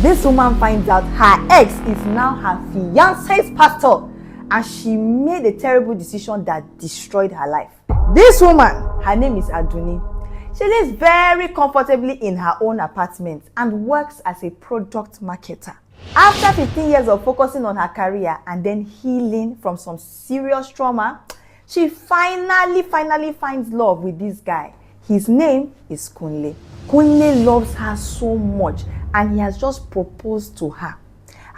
This woman finds out her ex is now her fiance's pastor, and she made a terrible decision that destroyed her life. This woman, her name is Aduni. She lives very comfortably in her own apartment and works as a product marketer. After 15 years of focusing on her career and then healing from some serious trauma, she finally finds love with this guy. His name is Kunle. Kunle loves her so much and he has just proposed to her.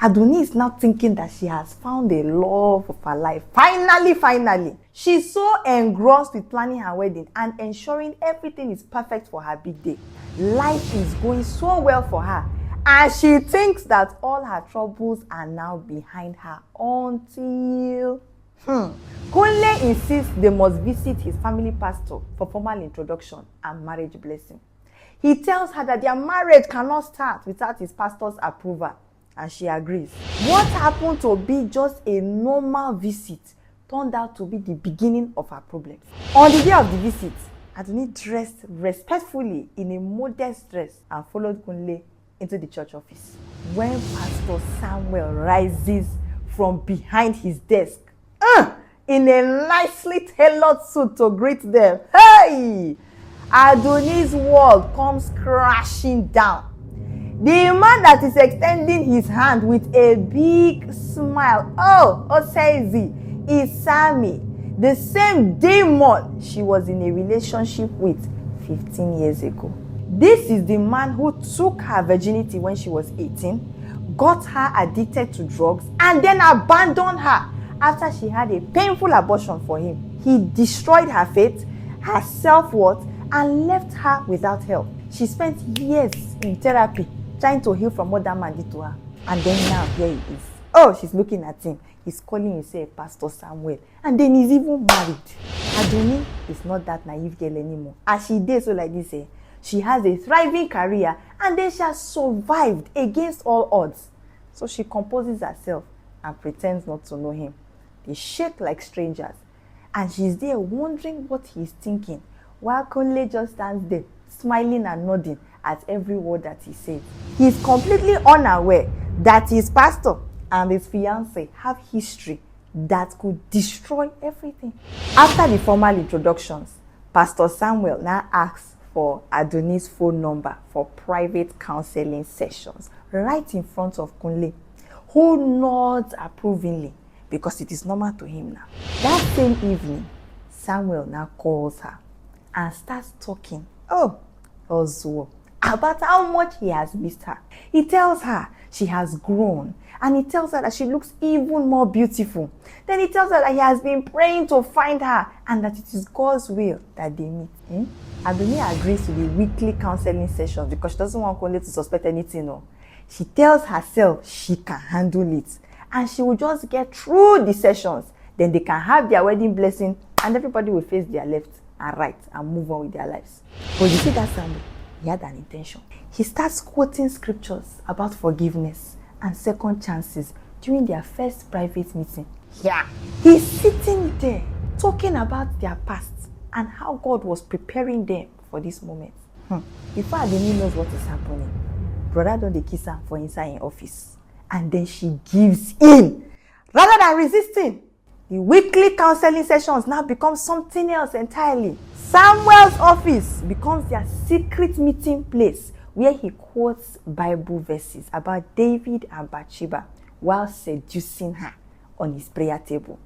Aduni is now thinking that she has found the love of her life. Finally. She's so engrossed with planning her wedding and ensuring everything is perfect for her big day. Life is going so well for her, and she thinks that all her troubles are now behind her until... Kunle insists they must visit his family pastor for formal introduction and marriage blessing. He tells her that their marriage cannot start without his pastor's approval, and she agrees. What happened to be just a normal visit turned out to be the beginning of her problems. On the day of the visit, Aduni dressed respectfully in a modest dress and followed Kunle into the church office. When Pastor Samuel rises from behind his desk, in a nicely tailored suit to greet them, hey! Adoni's world comes crashing down. The man that is extending his hand with a big smile, says he, is Sammy, the same demon she was in a relationship with 15 years ago. This is the man who took her virginity when she was 18, got her addicted to drugs, and then abandoned her after she had a painful abortion for him. He destroyed her faith, her self-worth, and left her without help. She spent years in therapy trying to heal from what that man did to her. And then now, here he is. She's looking at him. He's calling himself Pastor Samuel. And then he's even married. Aduni is not that naive girl anymore. As she did so like this, she has a thriving career and then she has survived against all odds. So she composes herself and pretends not to know him. They shake like strangers. And she's there wondering what he's thinking, while Kunle just stands there, smiling and nodding at every word that he says. He's completely unaware that his pastor and his fiancée have history that could destroy everything. After the formal introductions, Pastor Samuel now asks for Adoni's phone number for private counseling sessions right in front of Kunle, who nods approvingly because it is normal to him now. That same evening, Samuel now calls her and starts talking about how much he has missed her. He tells her she has grown, and he tells her that she looks even more beautiful. Then he tells her that he has been praying to find her and that it is God's will that they meet. Adoni agrees to the weekly counseling sessions because she doesn't want Kunle to suspect anything. No. She tells herself she can handle it and she will just get through the sessions. Then they can have their wedding blessing and everybody will face their left and right and move on with their lives. But you see that Sunday, he had an intention. He starts quoting scriptures about forgiveness and second chances during their first private meeting. Yeah. He's sitting there talking about their past and how God was preparing them for this moment. Before Adoni knows what is happening, brother don't dey kiss her for inside in office. And then she gives in. Rather than resisting, the weekly counseling sessions now become something else entirely. Samuel's office becomes their secret meeting place where he quotes Bible verses about David and Bathsheba while seducing her on his prayer table.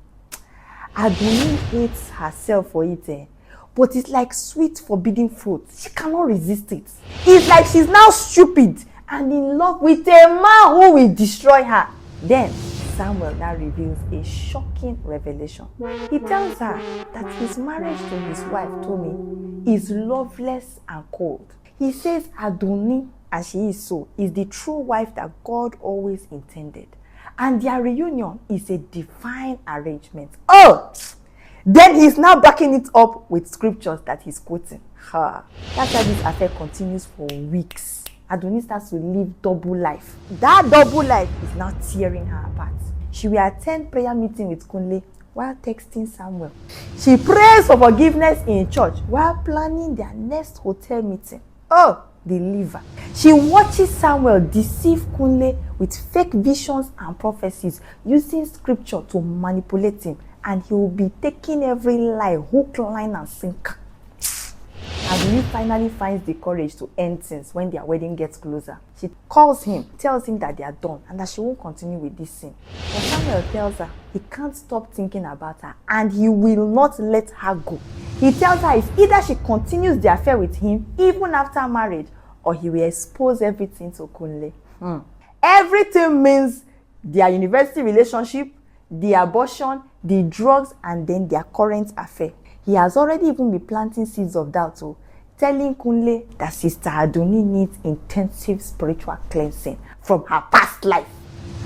Adoni hates herself for it, but it's like sweet forbidden fruit. She cannot resist it. It's like she's now stupid and in love with a man who will destroy her. Then Samuel now reveals a shocking revelation. He tells her that his marriage to his wife, Tomi, is loveless and cold. He says Adoni, as she is so, is the true wife that God always intended. And their reunion is a divine arrangement. Then he's now backing it up with scriptures that he's quoting. That's how this affair continues for weeks. Adoni starts to live double life. That double life is now tearing her apart. She will attend prayer meeting with Kunle while texting Samuel. She prays for forgiveness in church while planning their next hotel meeting. They leave her. She watches Samuel deceive Kunle with fake visions and prophecies, using scripture to manipulate him, and he will be taking every lie hook, line, and sinker. Aduni finally finds the courage to end things when their wedding gets closer. She calls him, tells him that they are done and that she won't continue with this sin. But Samuel tells her he can't stop thinking about her and he will not let her go. He tells her it's either she continues the affair with him even after marriage, or he will expose everything to Kunle. Everything means their university relationship, the abortion, the drugs, and then their current affair. He has already even been planting seeds of doubt, telling Kunle that Sister Aduni needs intensive spiritual cleansing from her past life.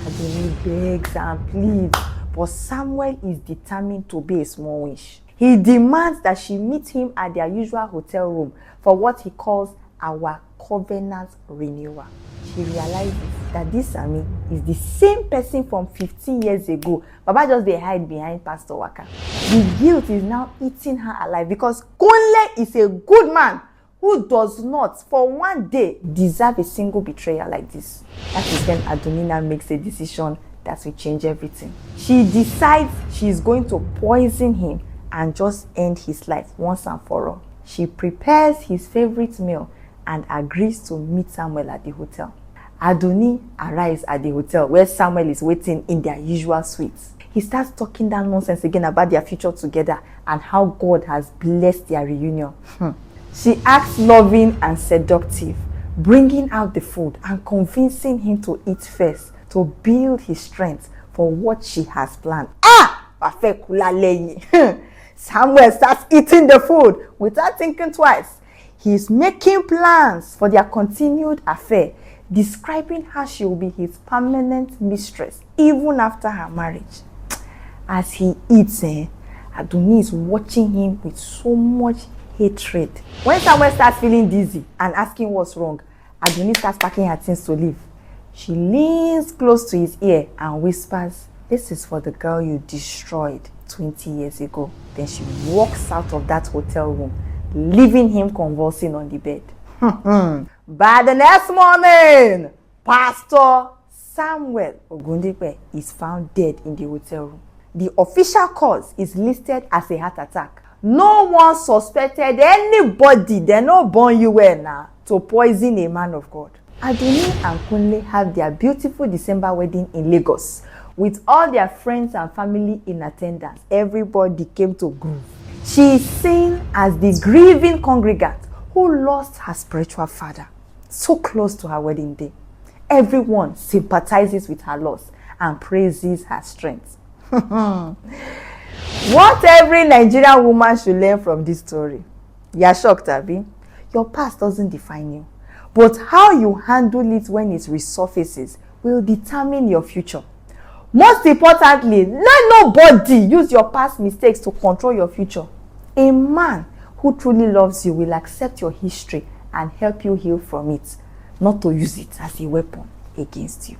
Aduni begs and pleads, but Samuel is determined to be a small wish. He demands that she meet him at their usual hotel room for what he calls our covenant renewal. She realizes that this Sami is the same person from 15 years ago. Baba just they hide behind Pastor Waka. The guilt is now eating her alive because Kunle is a good man who does not for one day deserve a single betrayal like this. That is when Adonina makes a decision that will change everything. She decides she is going to poison him and just end his life once and for all. She prepares his favorite meal and agrees to meet Samuel at the hotel. Adoni arrives at the hotel where Samuel is waiting in their usual suites. He starts talking that nonsense again about their future together and how God has blessed their reunion. She acts loving and seductive, bringing out the food and convincing him to eat first to build his strength for what she has planned. Samuel starts eating the food without thinking twice. He's making plans for their continued affair, describing how she will be his permanent mistress even after her marriage. As he eats, Adoni is watching him with so much hatred. When Samuel starts feeling dizzy and asking what's wrong, Adoni starts packing her things to leave. She leans close to his ear and whispers, "This is for the girl you destroyed 20 years ago." Then she walks out of that hotel room, leaving him convulsing on the bed. By the next morning, Pastor Samuel Ogundipe is found dead in the hotel room. The official cause is listed as a heart attack. No one suspected anybody, they no born you well now, to poison a man of God. Adoni and Kunle have their beautiful December wedding in Lagos. With all their friends and family in attendance, everybody came to groove. She is seen as the grieving congregant who lost her spiritual father so close to her wedding day. Everyone sympathizes with her loss and praises her strength. What every Nigerian woman should learn from this story? You're shocked, Abi? Your past doesn't define you, but how you handle it when it resurfaces will determine your future. Most importantly, let nobody use your past mistakes to control your future. A man who truly loves you will accept your history and help you heal from it, not to use it as a weapon against you.